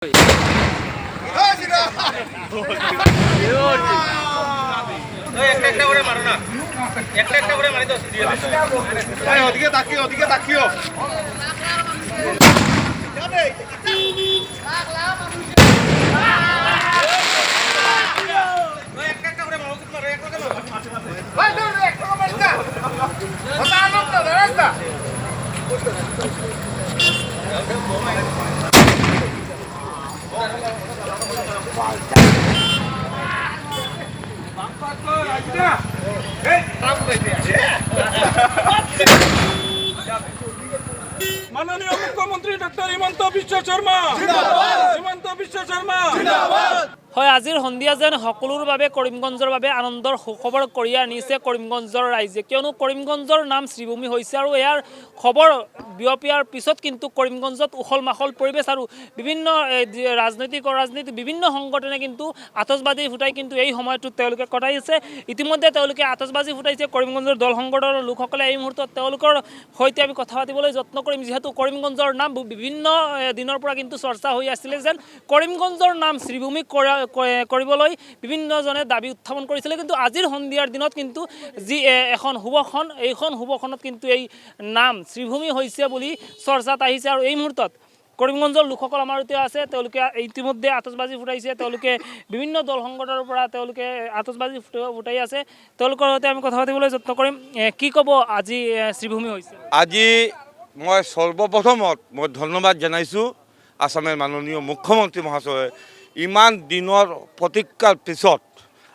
একটা করে মারো না, একটা করে মারি তো ওদিকে তাকিও একটা করে মারো মাননীয় মুখ্যমন্ত্রী ডক্টর হিমন্ত বিশ্ব শর্মা হয় আজিৰ সন্ধিয়া যেন সকলোৰ বাবে কৰিমগঞ্জৰ বাবে আনন্দৰ সুখবৰ কঢ়িয়াই আনিছে কৰিমগঞ্জৰ ৰাইজে, কিয়নো কৰিমগঞ্জৰ নাম শ্ৰীভূমি হৈছে আৰু ইয়াৰ খবৰ বিয়পিয়াৰ পিছত কিন্তু কৰিমগঞ্জত উখল মাখল পৰিৱেশ আৰু বিভিন্ন ৰাজনৈতিক বিভিন্ন সংগঠনে কিন্তু আতচবাজি ফুটাই কিন্তু এই সময়টোত তেওঁলোকে কটাইছে। ইতিমধ্যে তেওঁলোকে আতচবাজি ফুটাইছে। কৰিমগঞ্জৰ দল সংগঠনৰ লোকসকলে এই মুহূৰ্তত তেওঁলোকৰ সৈতে আমি কথা পাতিবলৈ যত্ন কৰিম, যিহেতু কৰিমগঞ্জৰ নাম বিভিন্ন দিনৰ পৰা কিন্তু চৰ্চা হৈ আছিলে যেন কৰিমগঞ্জৰ নাম শ্ৰীভূমি কৰিবলৈ বিভিন্নজনে দাবী উত্থাপন কৰিছিলে। কিন্তু আজিৰ সন্ধিয়াৰ দিনত কিন্তু যি এখন শুভখন, এইখন শুভখনত কিন্তু এই নাম শ্ৰীভূমি হৈছে বুলি চৰ্চাত আহিছে। আৰু এই মুহূৰ্তত কৰিমগঞ্জৰ লোকসকল আমাৰ এতিয়া আছে, তেওঁলোকে ইতিমধ্যে আতচবাজি ফুটাইছে। তেওঁলোকে বিভিন্ন দল সংগঠনৰ পৰা তেওঁলোকে আতচবাজি ফুটাই আছে। তেওঁলোকৰ সৈতে আমি কথা পাতিবলৈ যত্ন কৰিম। কি ক'ব আজি শ্ৰীভূমি হৈছে? আজি মই সৰ্বপ্ৰথমত মই ধন্যবাদ জনাইছোঁ আসামৰ মাননীয় মুখ্যমন্ত্ৰী মহাশয়ে। ইমান দিনৰ প্ৰতীক্ষাৰ পিছত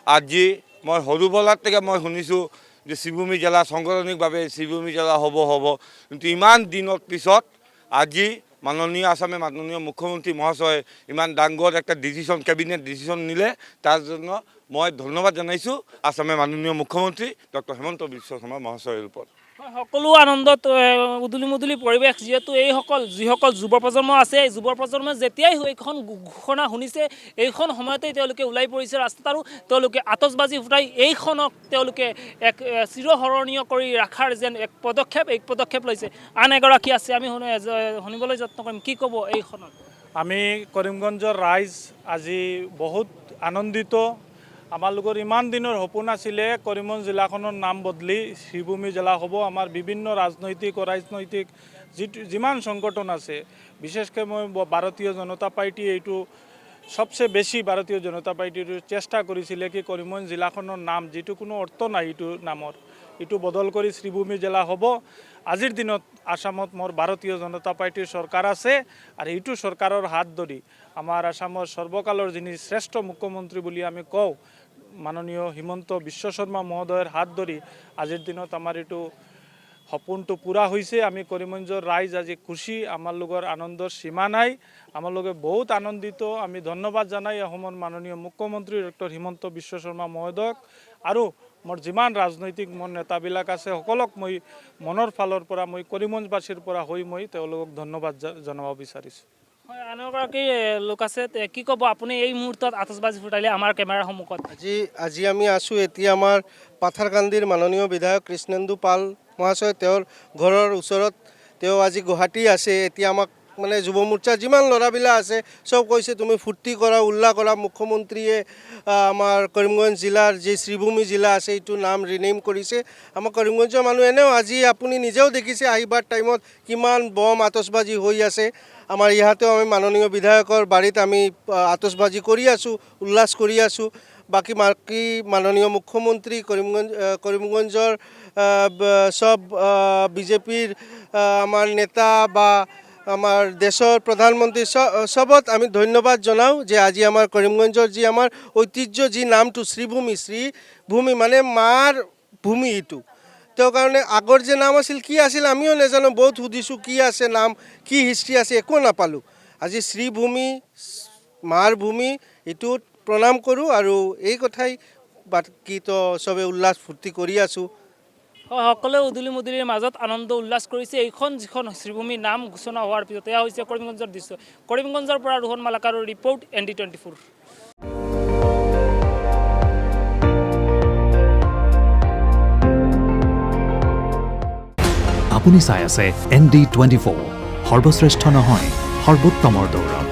আজি মই সৰুবলাত থেকে মই শুনিছোঁ যে শ্ৰীভূমি জিলা সাংগঠনিকভাৱে শ্ৰীভূমি জিলা হ'ব, কিন্তু ইমান দিনৰ পিছত আজি আসামের মাননীয় মুখ্যমন্ত্রী মহাশয় ইমান ডাঙর একটা ডিসিশন, ক্যাবিনেট ডিসিশন নিলে, তার জন্য মই ধন্যবাদ জানাইছোঁ আসামের মাননীয় মুখ্যমন্ত্রী ডক্টর হিমন্ত বিশ্ব শর্মা মহাশয়ের উপর। সকলো আনন্দত উদুলি মুদুলি পৰিৱেশ, যিহেতু যিসকল যুৱ প্ৰজন্ম আছে, এই যুৱ প্ৰজন্মই যেতিয়াই এইখন ঘোষণা শুনিছে এইখন সময়তেই তেওঁলোকে ওলাই পৰিছে ৰাস্তাত আৰু তেওঁলোকে আতচবাজি ফুটাই এইখনক তেওঁলোকে এক চিৰস্মৰণীয় কৰি ৰখাৰ যেন এক পদক্ষেপ লৈছে। আন এগৰাকী আছে, আমি শুনিবলৈ যত্ন কৰিম। কি ক'ব এইখনত? আমি কৰিমগঞ্জৰ ৰাইজ আজি বহুত আনন্দিত। আমালোকৰ ইমান দিনৰ সপোন আছিলে কৰিমগঞ্জ জিলাখনৰ নাম বদলি শ্ৰীভূমি জিলা হ'ব। আমাৰ বিভিন্ন ৰাজনৈতিক অৰাজনৈতিক যিমান সংগঠন আছে, বিশেষকৈ মই ভাৰতীয় জনতা পাৰ্টি, এইটো সবচে বেছি ভাৰতীয় জনতা পাৰ্টিৰ চেষ্টা কৰিছিলে কি কৰিমগঞ্জ জিলাখনৰ নাম, যিটো কোনো অৰ্থ নাই এইটো নামৰ, এইটো বদল কৰি শ্ৰীভূমি জিলা হ'ব। আজিৰ দিনত আসামত মোৰ ভাৰতীয় জনতা পাৰ্টিৰ চৰকাৰ আছে আৰু এইটো চৰকাৰৰ হাত ধৰি আমাৰ আসামৰ সৰ্বকালৰ যিনি শ্ৰেষ্ঠ মুখ্যমন্ত্ৰী বুলি আমি কওঁ মাননীয় হিমন্ত বিশ্ব শৰ্মা মহোদয়ৰ হাত ধৰি আজিৰ দিনত আমাৰ এইটো সপোনটো পূৰা হৈছে। আমি কৰিমগঞ্জৰ ৰাইজ আজি খুশি, আমাৰ লগৰ আনন্দৰ সীমা নাই, আমাৰ লগে বহুত আনন্দিত। আমি ধন্যবাদ জনাই অসমৰ মাননীয় মুখ্যমন্ত্ৰী ডক্টৰ হিমন্ত বিশ্ব শৰ্মা মহোদয়ক আৰু মোৰ যিমান ৰাজনৈতিক নেতাবিলাক আছে সকলক মই মনৰ ফালৰ পৰা মই কৰিমগঞ্জবাসীৰ পৰা হৈ মই তেওঁলোকক ধন্যবাদ জনাব বিচাৰিছোঁ। আন এগৰাকী লোক আছে, কি ক'ব আপুনি এই মুহূৰ্তত আতচবাজি ফুটাইলে আমাৰ কেমেৰাৰ সন্মুখত? আজি আমি আছোঁ এতিয়া আমাৰ পাথাৰকান্দিৰ মাননীয় বিধায়ক কৃষ্ণেন্দু পাল মহাশয়, তেওঁৰ ঘৰৰ ওচৰত। তেওঁ আজি গুৱাহাটী আছে। এতিয়া আমাক মানে যুৱ মোৰ্চাৰ যিমান ল'ৰাবিলাক আছে চব কৈছে তুমি ফূৰ্তি কৰা, উল্লাস কৰা। মুখ্যমন্ত্ৰীয়ে আমাৰ কৰিমগঞ্জ জিলাৰ যি শ্ৰীভূমি জিলা আছে এইটো নাম ৰিনেম কৰিছে। আমাৰ কৰিমগঞ্জৰ মানুহ এনেও আজি আপুনি নিজেও দেখিছে আহিবাৰ টাইমত কিমান বম আতচবাজি হৈ আছে। আমাৰ ইয়াতেও আমি মাননীয় বিধায়কৰ বাৰীত আমি আতচবাজি কৰি আছোঁ, উল্লাস কৰি আছোঁ। বাকী মাননীয় মুখ্যমন্ত্ৰী কৰিমগঞ্জৰ সব বিজেপিৰ আমাৰ নেতা বা আমাৰ দেশৰ প্ৰধানমন্ত্ৰী সবত আমি ধন্যবাদ জনাওঁ যে আজি আমাৰ কৰিমগঞ্জৰ যি আমাৰ ঐতিহ্য, যি নামটো শ্ৰীভূমি মানে মাৰ ভূমি, এইটো তেওঁৰ কাৰণে আগৰ যে নাম আছিল কি আছিল আমিও নাজানো, বহুত সুধিছোঁ কি আছে নাম, কি হিষ্ট্ৰী আছে, একো নাপালোঁ। আজি শ্ৰীভূমি মাৰ ভূমি, এইটোত প্ৰণাম কৰোঁ আৰু এই কথাই বাকীতো চবে উল্লাস ফূৰ্তি কৰি আছোঁ। সকলোৱে উদুলি মুদুলিৰ মাজত আনন্দ উল্লাস কৰিছে। এইখন যিখন শ্ৰীভূমি নাম ঘোষণা হোৱাৰ পিছত এয়া হৈছে কৰিমগঞ্জৰ দৃশ্য। কৰিমগঞ্জৰ পৰা ৰোহন মালাকাৰৰ ৰিপৰ্ট, ND24। আপুনি চাই আছে ND24, সৰ্বশ্ৰেষ্ঠ নহয় সৰ্বোত্তমৰ দৌৰ।